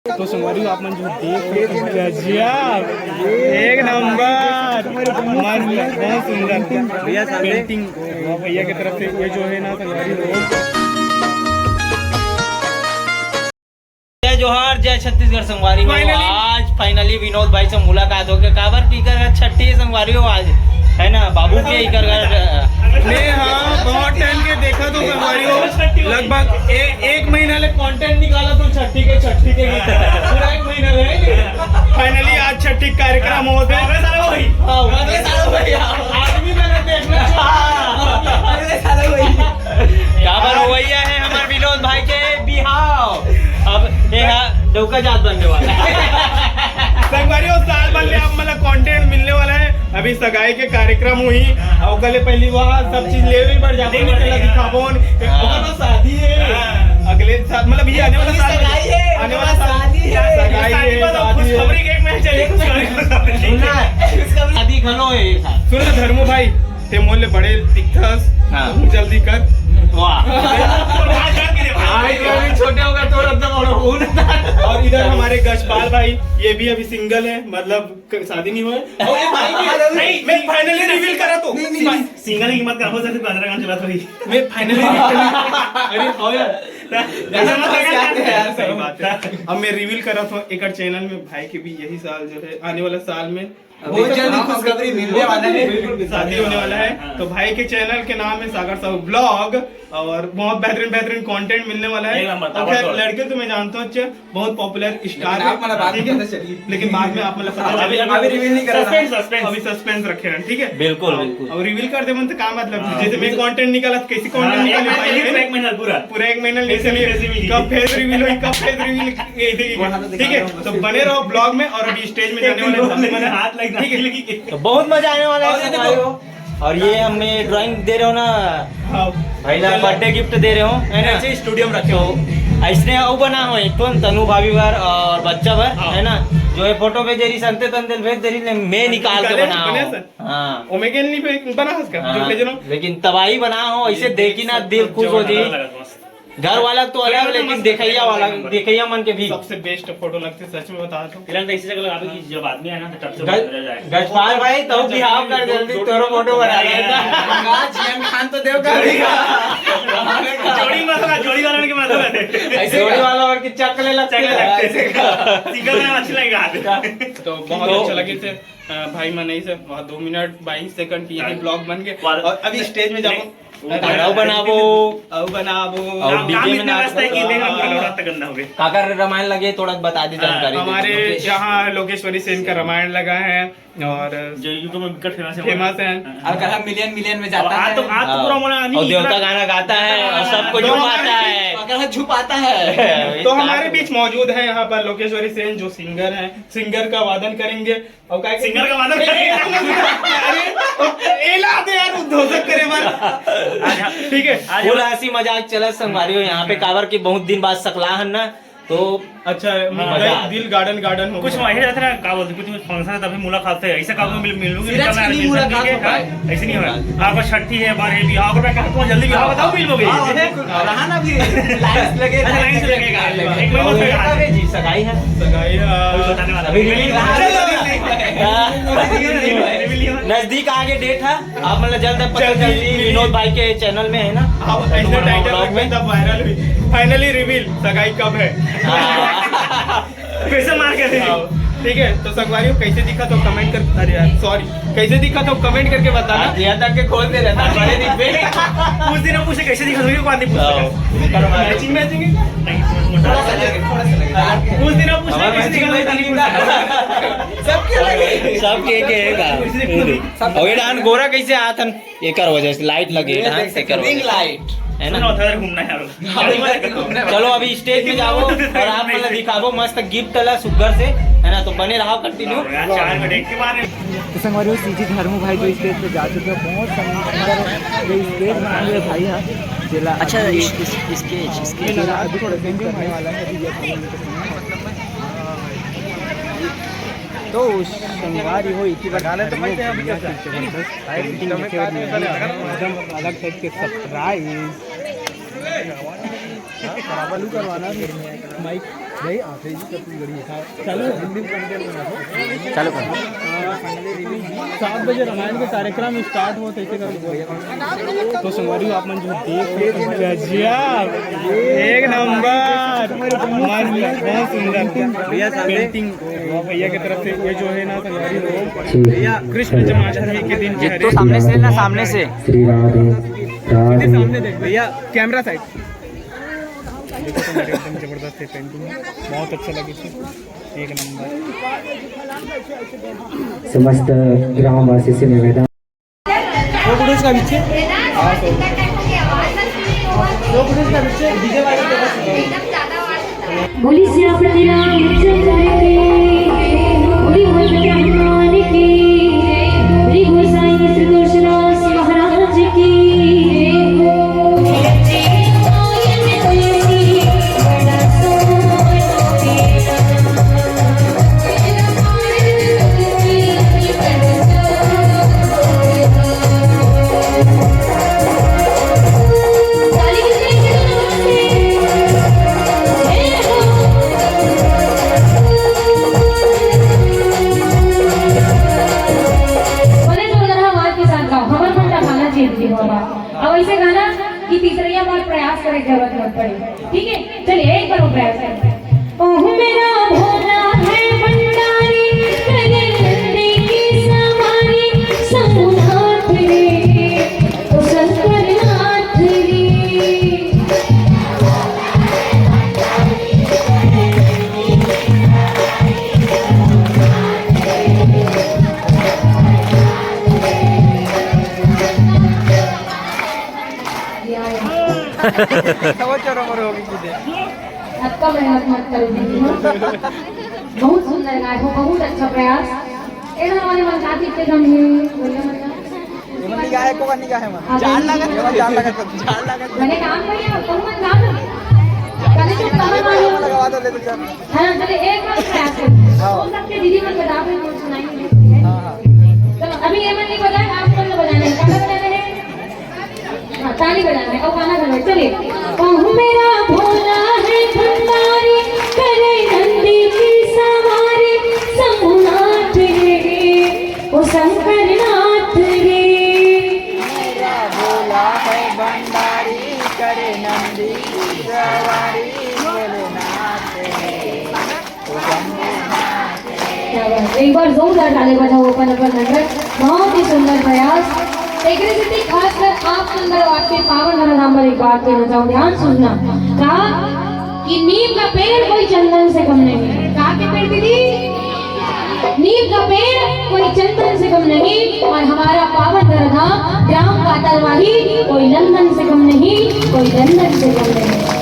तो संगवारी आप मन जो देख एक नंबर बहुत सुंदर भैया पेंटिंग भैया की तरफ से ये जो है ना संगवारी जोहार जय छत्तीसगढ़ संगवारी हो। आज फाइनली विनोद भाई से मुलाकात हो गया। काबर टीकर छठी संगवारी हो आज है ना बाबू के ही कर हाँ बहुत टाइम के देखा तो संगवारी हो लगभग एक महीना ले कंटेंट निकाला तो छठी के पूरा एक महीना ले फाइनली आज छठी कार्यक्रम हो गए आदमी मैंने देखना काबर हो भैया है हमारे विनोद भाई के बिहाव अब डोका जात बनने वाला संगवारी हो साल भर में अब मतलब कंटेंट मिलने वाला है। अभी सगाई के कार्यक्रम हुई और कल पहली वहाँ सब चीज ले भी बढ़ जाते निकला दिखाबोन तो शादी है अगले साल मतलब ये आने वाला साल आने वाला साल शादी खलो है सुन धर्मो भाई ते मोले बड़े दिक्कत जल्दी कर छोटे होगा तो और इधर हमारे गजपाल भाई ये भी अभी सिंगल है मतलब शादी नहीं हुआ मैं फाइनली रिवील करा तो सिंगल की मत करो सर 15 गांव चला थोड़ी मैं फाइनली अरे हो यार सही बात है। अब मैं रिवील करा था एक चैनल में भाई के भी यही साल जो है आने वाला साल में बहुत जल्दी खुशखबरी मिलने वाला है शादी होने वाला है। तो भाई के चैनल के नाम है सागर साहू ब्लॉग और बहुत बेहतरीन कंटेंट मिलने वाला है। और लड़के तो मैं जानता हूँ बहुत पॉपुलर स्टार है लेकिन बाद में आप मतलब अभी रिवील नहीं करा अभी सस्पेंस रखे हैं ठीक है बिल्कुल और रिवील कर दे मन तो क्या मतलब जैसे मैं कंटेंट निकाला कैसी कंटेंट निकाली एक महीना पूरा एक महीना कब फेस रिवील हुई कब फेस रिवील ठीक है तो बने रहो ब्लॉग में और अभी स्टेज में जाने वाले हाथ ठीक है तो बहुत मजा आने वाला है और ये हमें ड्राइंग दे रहे हो ना भाई ना बर्थडे गिफ्ट दे रहे हो है ना स्टूडियो में रखे हो ऐसने वो बना हो एक तो तनु भाभी भर और बच्चा भर है ना जो है फोटो पे जेरी संते तंदल भेज देरी मैं निकाल के बना हाँ ओमेगन नहीं बना उसका लेकिन तबाही बना हो ऐसे देखी ना दिल खुश हो जी घर वाला तो अलग लेकिन देखैया मन के भी सबसे बेस्ट फोटो लगती है सच में बता दो फिलहाल ऐसी जगह लगा कि जब आदमी है ना तो तब से गजपाल भाई तो बिहाव कर जल्दी तोरो फोटो बना लेगा जीएम खान तो देव कर जोड़ी वाला के मतलब ऐसे जोड़ी वाला और की चकले लगते ऐसे सिंगल में अच्छी लगेगा तो बहुत अच्छा लगे थे भाई मने से 2 मिनट 22 सेकंड की यही ब्लॉग बन गए और अभी स्टेज में जाओ बनाबो और डीजे में नाचता है कि देखा पूरा लौटा गंदा हो गया काकर रामायण लगे थोड़ा बता दी जानकारी हमारे यहाँ लोकेश्वरी सेन का रामायण लगा है और जो यूट्यूब में बिकट फेमस है अगर मिलियन में जाता है तो आज तो पूरा मना और देवता गाना गाता है और सबको छुपाता है अगर छुपाता है तो हमारे बीच मौजूद है यहाँ पर लोकेश्वरी सेन जो सिंगर है सिंगर का वादन करेंगे और क्या सिंगर का वादन ठीक है फुल हंसी मजाक चला संगवारी हो यहाँ पे कावर की बहुत दिन बाद सकलाहन ना तो अच्छा दिल गार्डन हो कुछ वही रहता है क्या बोलते कुछ फंक्शन है तभी मुलाकात है ऐसा काम मिलूंगी ऐसे नहीं होगा आपका छठी है बारे बिहाव को मैं कहता हूं जल्दी बिहाव बताओ मिलोगे रहा ना भी लाइन लगे लाइन से लगेगा एक महीने जी सगाई है बताने वाला अभी नजदीक आगे डेट है आप मतलब जल्द विनोद भाई के चैनल में है ना आप ऐसे टाइटल में तब वायरल हुई फाइनली रिवील सगाई कब है कैसे मार के ठीक है तो संगवारी कैसे दिखा तो कमेंट कर अरे यार सॉरी कैसे दिखा तो कमेंट करके बताना यहाँ तक के खोल दे रहता बड़े दिख पे कुछ दिन पूछे कैसे दिखा तो कौन नहीं पूछता मैचिंग कुछ दिन पूछे कैसे दिखा सबके और ये डान गोरा कैसे आथन एकर वजह से लाइट लगे रिंग लाइट है ना घूमना है चलो अभी स्टेज पे जाओ और आप मतलब दिखाओ मस्त गिफ्ट ला सुगर से है ना तो बने रहो कंटिन्यू तो संगवारी सीजी धर्मू भाई जो स्टेज पे जा चुके हैं बहुत सुंदर ये स्टेज बनाए हुए भाई यहाँ जिला अच्छा इसके अभी थोड़ा दिन करने वाला है तो शनिवार हो इसी बार तो मैं एकदम अलग टाइप के सरप्राइज करवाना माइक नहीं आते जी सब गड़ी है चलो हिंदी में कंटेंट बना दो चालू कर 7 बजे रामायण के कार्यक्रम स्टार्ट होते थे तो संगवारी आप मन जो देख गजब एक नंबर बहुत सुंदर भैया पेंटिंग भैया की तरफ से ये जो है ना संगवारी हो भैया कृष्ण जन्माष्टमी के दिन तो सामने से ना सामने से श्री राधे राधे सामने देख भैया कैमरा साइड देखो तो मेरे एकदम जबरदस्त है पेंटिंग बहुत अच्छा लगी थी एक नंबर समस्त ग्रामवासी से निवेदन फुटेज का पीछे डीजे वाले के पास बोली सियापति रामचंद्र की बोली हनुमान की बोली गोसाई श्री तुलसीदास महाराज की अब ऐसे गाना कि तीसरी बार प्रयास करे जरूरत मत पड़े ठीक है चलिए एक बार प्रयास करते हैं ओह मेरा भोला है भंडारी करे नंदी की सवारी समुनाथ रे ओ शंकर नाथ रे आपका मेहनत मत करो दीदी बहुत सुंदर गाय हो बहुत अच्छा प्रयास एना वाले मन साथी पे हम ये गाय को करनी का है मन जान लगा मैंने काम किया कौन मन काम पहले तो काम मानो लगवा दो ले तो जान हां चलिए एक बार प्रयास करो कौन सकते दीदी मन बता दो कौन सुनाएंगे हां हां चलो अभी ये मन नहीं बजाए आप कौन बजाना है गाना बजाना है हां ताली बजाना है और गाना गाना चलिए ओह मेरा भोला है भंडारी करे नंदी की सवारी समुनाथ रे ओ शंकर नाथ रे मेरा भोला है भंडारी करे नंदी की सवारी भोलेनाथ क्या बात एक बार जोरदार ताली बजाओ ओपन अपन नंबर बहुत ही सुंदर प्रयास एक रिद्धि खासकर आप सुंदर आपके पावन हर नाम पर एक बात कहना चाहूँ ध्यान सुनना कहा कि नीम का पेड़ कोई चंदन से कम नहीं कहा के पेड़ दीदी नीम का पेड़ कोई चंदन से कम नहीं और हमारा पावन धाम ग्राम कातरवाही कोई लंदन से कम नहीं कोई लंदन से कम नहीं